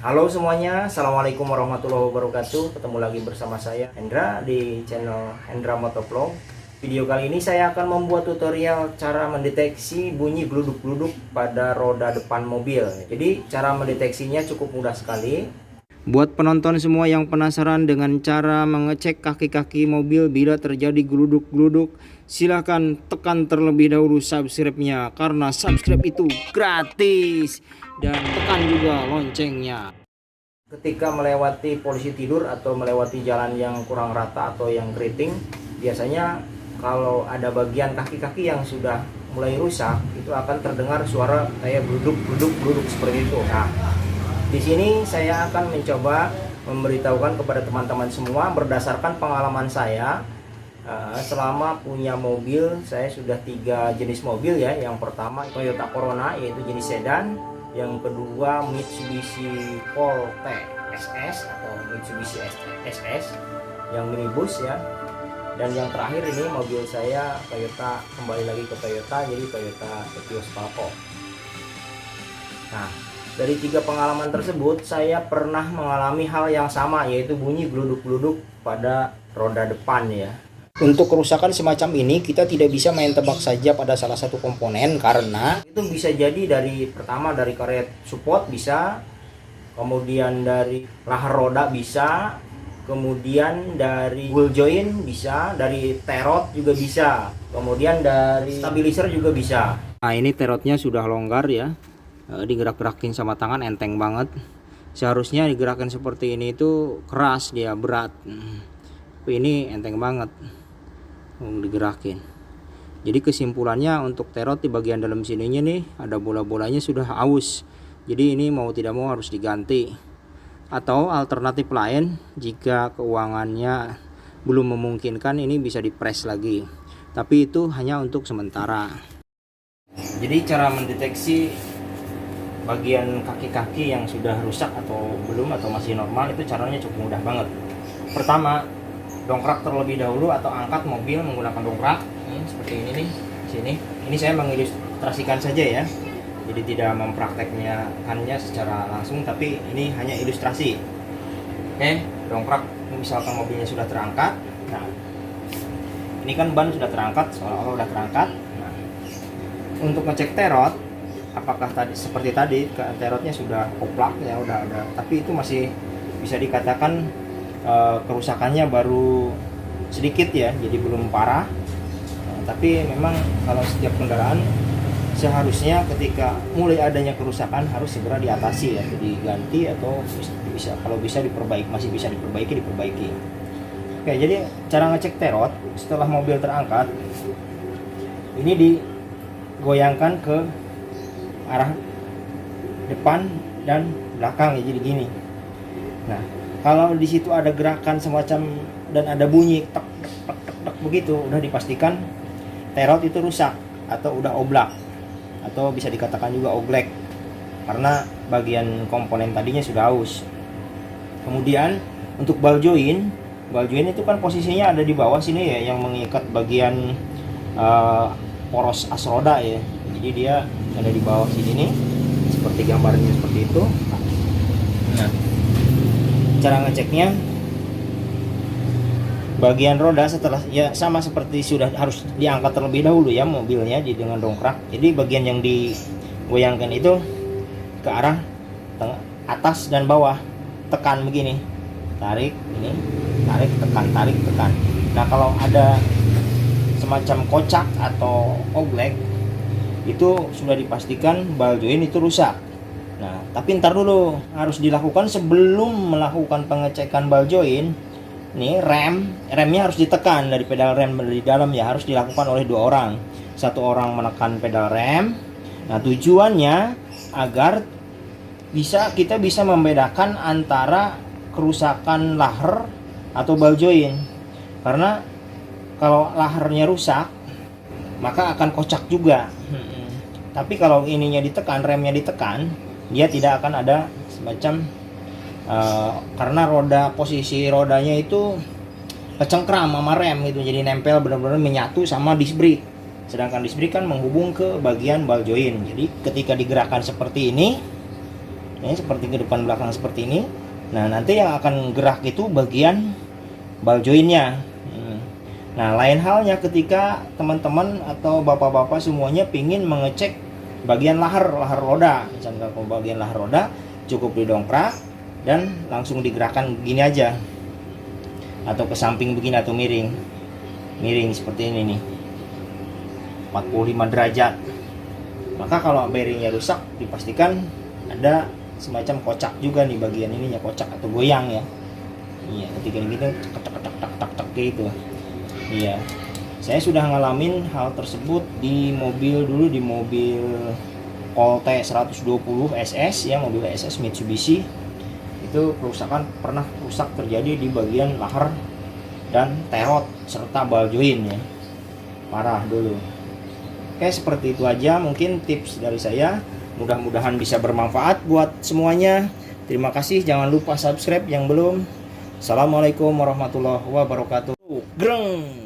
Halo semuanya, Assalamualaikum warahmatullahi wabarakatuh. Ketemu lagi bersama saya Hendra di channel Hendra Motovlog. Video kali ini saya akan membuat tutorial cara mendeteksi bunyi gluduk-gluduk pada roda depan mobil. Jadi cara mendeteksinya cukup mudah sekali. Buat penonton semua yang penasaran dengan cara mengecek kaki-kaki mobil bila terjadi gluduk-gluduk, silahkan tekan terlebih dahulu subscribe-nya karena subscribe itu gratis, dan tekan juga loncengnya. Ketika melewati posisi tidur atau melewati jalan yang kurang rata atau yang keriting, biasanya kalau ada bagian kaki-kaki yang sudah mulai rusak, itu akan terdengar suara kayak gluduk-gluduk seperti itu. Nah, di sini saya akan mencoba memberitahukan kepada teman-teman semua berdasarkan pengalaman saya selama punya mobil. Saya sudah 3 jenis mobil ya. Yang pertama Toyota Corona, yaitu jenis sedan. Yang kedua Mitsubishi Colt SS atau Mitsubishi SS yang minibus ya. Dan yang terakhir ini mobil saya Toyota, kembali lagi ke Toyota, jadi Toyota Etios Palco. Nah, dari 3 pengalaman tersebut saya pernah mengalami hal yang sama, yaitu bunyi gluduk-gluduk pada roda depan ya. Untuk kerusakan semacam ini kita tidak bisa main tebak saja pada salah satu komponen, karena itu bisa jadi dari pertama dari karet support bisa, kemudian dari lahar roda bisa, kemudian dari wheel joint bisa, dari terot juga bisa, kemudian dari stabilizer juga bisa. Nah, ini terotnya sudah longgar ya. Digerak-gerakin sama tangan enteng banget. Seharusnya digerakin seperti ini itu keras, dia berat, tapi ini enteng banget digerakin. Jadi kesimpulannya untuk terot di bagian dalam sininya nih ada bola-bolanya sudah aus, jadi ini mau tidak mau harus diganti. Atau alternatif lain, jika keuangannya belum memungkinkan, ini bisa dipres lagi, tapi itu hanya untuk sementara. Jadi cara mendeteksi bagian kaki-kaki yang sudah rusak atau belum atau masih normal itu caranya cukup mudah banget. Pertama, dongkrak terlebih dahulu atau angkat mobil menggunakan dongkrak. Seperti ini nih, sini. Ini saya mengilustrasikan saja ya. Jadi tidak mempraktekkannya secara langsung, tapi ini hanya ilustrasi. Oke, dongkrak misalkan mobilnya sudah terangkat. Nah, ini kan ban sudah terangkat, seolah-olah sudah terangkat. Nah, untuk ngecek terot, apakah tadi seperti tadi terotnya sudah koplak ya, udah ada, tapi itu masih bisa dikatakan kerusakannya baru sedikit ya, jadi belum parah. Tapi memang kalau setiap kendaraan seharusnya ketika mulai adanya kerusakan harus segera diatasi ya, diganti atau bisa kalau bisa diperbaiki, masih bisa diperbaiki. Oke, jadi cara ngecek terot setelah mobil terangkat, ini digoyangkan ke arah depan dan belakang ya, jadi gini. Nah, kalau di situ ada gerakan semacam dan ada bunyi tek tek tek tek, tek begitu, udah dipastikan terot itu rusak atau udah oblak, atau bisa dikatakan juga oglek, karena bagian komponen tadinya sudah aus. Kemudian untuk ball joint itu kan posisinya ada di bawah sini ya, yang mengikat bagian poros as roda ya. Jadi dia ada di bawah sini nih, seperti gambarnya seperti itu. Nah, cara ngeceknya, bagian roda setelah ya sama seperti sudah harus diangkat terlebih dahulu ya mobilnya dengan dongkrak. Jadi bagian yang digoyangkan itu ke arah atas dan bawah, tekan begini, tarik ini, tarik tekan, tarik tekan. Nah, kalau ada semacam kocak atau oglek, itu sudah dipastikan ball joint itu rusak. Nah, tapi ntar dulu harus dilakukan sebelum melakukan pengecekan ball joint. Nih remnya harus ditekan dari pedal rem dari dalam ya, harus dilakukan oleh 2 orang. 1 orang menekan pedal rem. Nah, tujuannya agar kita bisa membedakan antara kerusakan lahar atau ball joint. Karena kalau laharnya rusak, maka akan kocak juga. Tapi kalau ininya ditekan, remnya ditekan, dia tidak akan ada semacam karena posisi rodanya itu kecengkram sama rem gitu, jadi nempel benar-benar menyatu sama disc brake. Sedangkan disc brake kan menghubung ke bagian ball joint. Jadi ketika digerakkan seperti ini, ini seperti ke depan belakang seperti ini. Nah, nanti yang akan gerak itu bagian ball jointnya. Nah, lain halnya ketika teman-teman atau bapak-bapak semuanya pingin mengecek bagian lahar roda. Misalkan kalau bagian lahar roda cukup didongkrak dan langsung digerakkan begini aja, atau ke samping begini atau miring seperti ini nih, 45 derajat. Maka kalau bearingnya rusak, dipastikan ada semacam kocak juga nih, bagian ininya kocak atau goyang ya. Iya, ketika gitu tak gitu. Iya, saya sudah ngalamin hal tersebut di mobil dulu, di mobil Colt 120 SS ya, mobil SS Mitsubishi. Itu kerusakan pernah rusak terjadi di bagian lahar dan terot serta ball joint ya, parah dulu. Oke, seperti itu aja mungkin tips dari saya, mudah-mudahan bisa bermanfaat buat semuanya. Terima kasih, jangan lupa subscribe yang belum. Assalamualaikum warahmatullahi wabarakatuh. Greng.